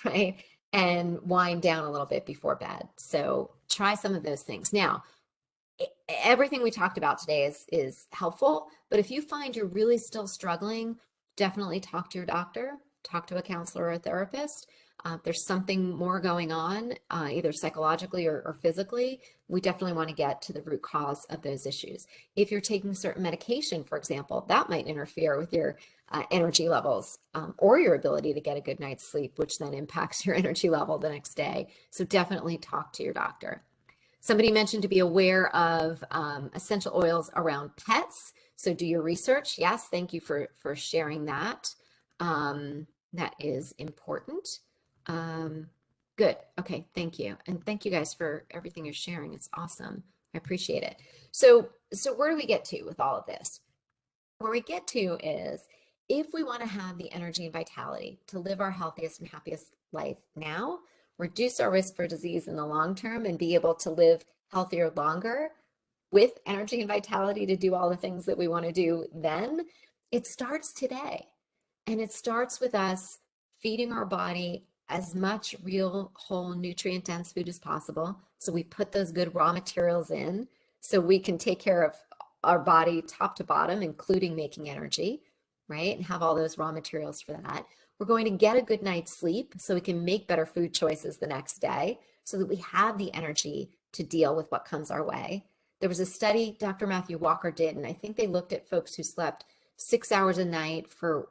right? And wind down a little bit before bed. So try some of those things. Now, everything we talked about today is helpful, but if you find you're really still struggling, definitely talk to your doctor, talk to a counselor or a therapist. If there's something more going on, either psychologically or physically, we definitely want to get to the root cause of those issues. If you're taking certain medication, for example, that might interfere with your energy levels or your ability to get a good night's sleep, which then impacts your energy level the next day. So definitely talk to your doctor. Somebody mentioned to be aware of essential oils around pets. So do your research. Yes, thank you for sharing that. That is important. Good. Okay, thank you. And thank you guys for everything you're sharing. It's awesome. I appreciate it. So where do we get to with all of this? Where we get to is, if we want to have the energy and vitality to live our healthiest and happiest life now, reduce our risk for disease in the long term, and be able to live healthier longer with energy and vitality to do all the things that we want to do, then it starts today. And it starts with us feeding our body as much real, whole, nutrient dense food as possible. So we put those good raw materials in so we can take care of our body top to bottom, including making energy, right? And have all those raw materials for that. We're going to get a good night's sleep so we can make better food choices the next day so that we have the energy to deal with what comes our way. There was a study Dr. Matthew Walker did, and I think they looked at folks who slept 6 hours a night for,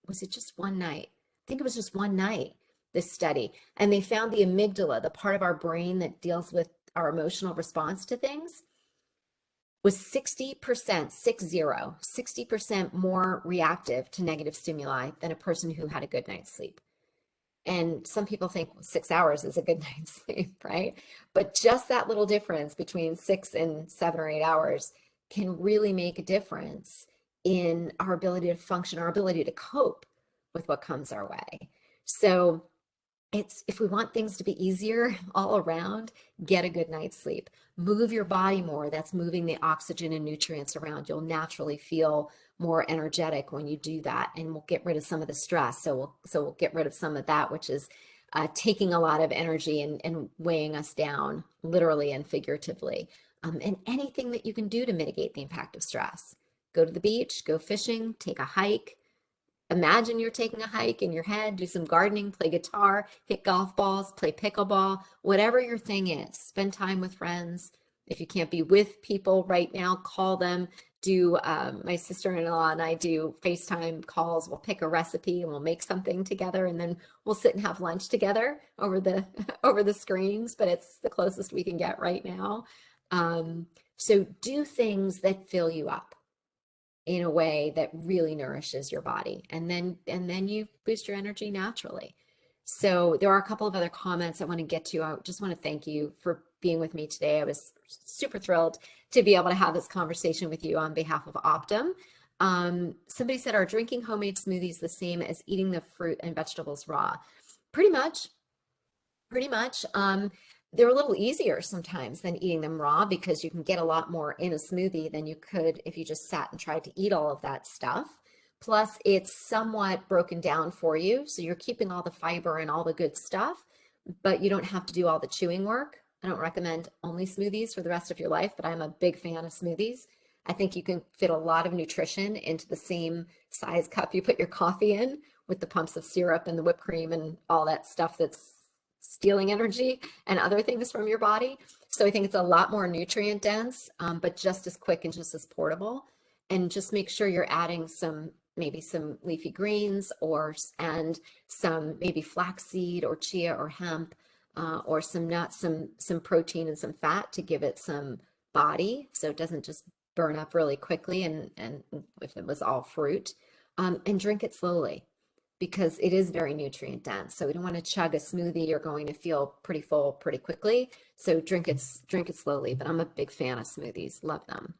was it just one night? I think it was just one night, this study. And they found the amygdala, the part of our brain that deals with our emotional response to things, was 60%, 60% more reactive to negative stimuli than a person who had a good night's sleep. And some people think 6 hours is a good night's sleep, right? But just that little difference between 6 and 7 or 8 hours can really make a difference in our ability to function, our ability to cope with what comes our way. So it's, if we want things to be easier all around, get a good night's sleep. Move your body more. That's moving the oxygen and nutrients around. You'll naturally feel more energetic when you do that, and we'll get rid of some of the stress. So we'll get rid of some of that, which is taking a lot of energy and weighing us down, literally and figuratively. And anything that you can do to mitigate the impact of stress. Go to the beach, go fishing, take a hike. Imagine you're taking a hike in your head, do some gardening, play guitar, hit golf balls, play pickleball, whatever your thing is. Spend time with friends. If you can't be with people right now, call them. Do my sister-in-law and I do FaceTime calls. We'll pick a recipe and we'll make something together, and then we'll sit and have lunch together over the over the screens. But it's the closest we can get right now. So do things that fill you up in a way that really nourishes your body, and then you boost your energy naturally. So there are a couple of other comments I want to get to. I just want to thank you for being with me today. I was super thrilled to be able to have this conversation with you on behalf of Optum. Somebody said, are drinking homemade smoothies the same as eating the fruit and vegetables raw? Pretty much. Pretty much. They're a little easier sometimes than eating them raw, because you can get a lot more in a smoothie than you could if you just sat and tried to eat all of that stuff. Plus, it's somewhat broken down for you, so you're keeping all the fiber and all the good stuff, but you don't have to do all the chewing work. I don't recommend only smoothies for the rest of your life, but I'm a big fan of smoothies. I think you can fit a lot of nutrition into the same size cup you put your coffee in, with the pumps of syrup and the whipped cream and all that stuff that's stealing energy and other things from your body. So I think it's a lot more nutrient dense, but just as quick and just as portable. And just make sure you're adding maybe some leafy greens, and some maybe flaxseed or chia or hemp, or some nuts, some protein and some fat to give it some body, so it doesn't just burn up really quickly. And if it was all fruit, and drink it slowly, because it is very nutrient dense. So we don't want to chug a smoothie. You're going to feel pretty full pretty quickly. So drink it slowly. But I'm a big fan of smoothies. Love them.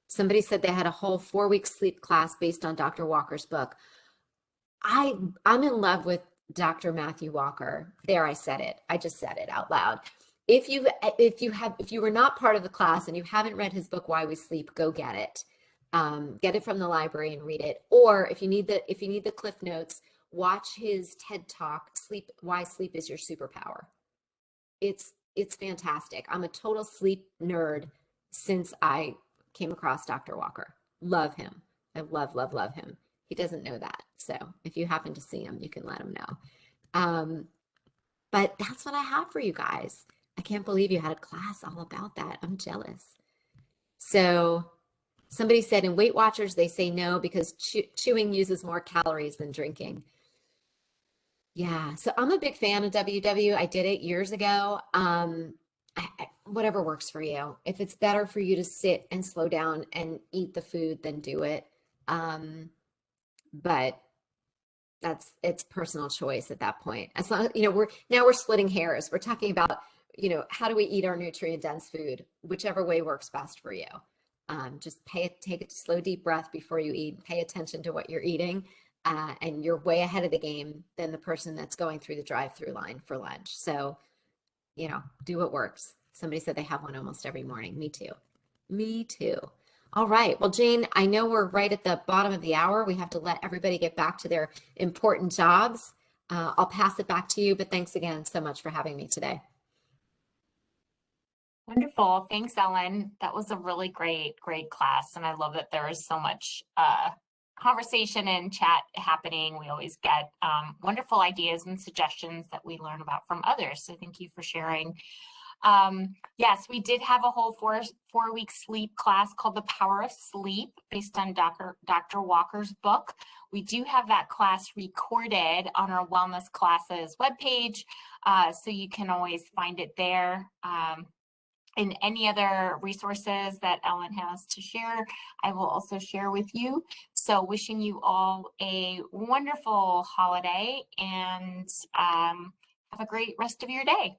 Somebody said they had a whole 4-week sleep class based on Dr. Walker's book. I'm in love with Dr. Matthew Walker. There, I said it. I just said it out loud. If you were not part of the class and you haven't read his book, Why We Sleep, go get it. Get it from the library and read it. Or if you need the Cliff Notes, watch his TED Talk, Why Sleep is Your Superpower. It's fantastic. I'm a total sleep nerd since I came across Dr. Walker. Love him. I love him. He doesn't know that. So if you happen to see him, you can let him know. But that's what I have for you guys. I can't believe you had a class all about that. I'm jealous. So somebody said in Weight Watchers, they say no because chewing uses more calories than drinking. Yeah, so I'm a big fan of WW. I did it years ago. Whatever works for you. If it's better for you to sit and slow down and eat the food, then do it. But it's personal choice at that point. As long, we're splitting hairs. We're talking about, how do we eat our nutrient dense food, whichever way works best for you. Just take a slow, deep breath before you eat. Pay attention to what you're eating. And you're way ahead of the game than the person that's going through the drive-through line for lunch. So, do what works. Somebody said they have one almost every morning. Me too. Me too. All right. Well, Jane, I know we're right at the bottom of the hour. We have to let everybody get back to their important jobs. I'll pass it back to you, but thanks again so much for having me today. Wonderful. Thanks, Ellen. That was a really great class. And I love that there is so much conversation and chat happening. We always get wonderful ideas and suggestions that we learn about from others. So thank you for sharing. Yes, we did have a whole four-week sleep class called The Power of Sleep based on Dr. Walker's book. We do have that class recorded on our Wellness Classes webpage, so you can always find it there. And any other resources that Ellen has to share, I will also share with you. So wishing you all a wonderful holiday and have a great rest of your day.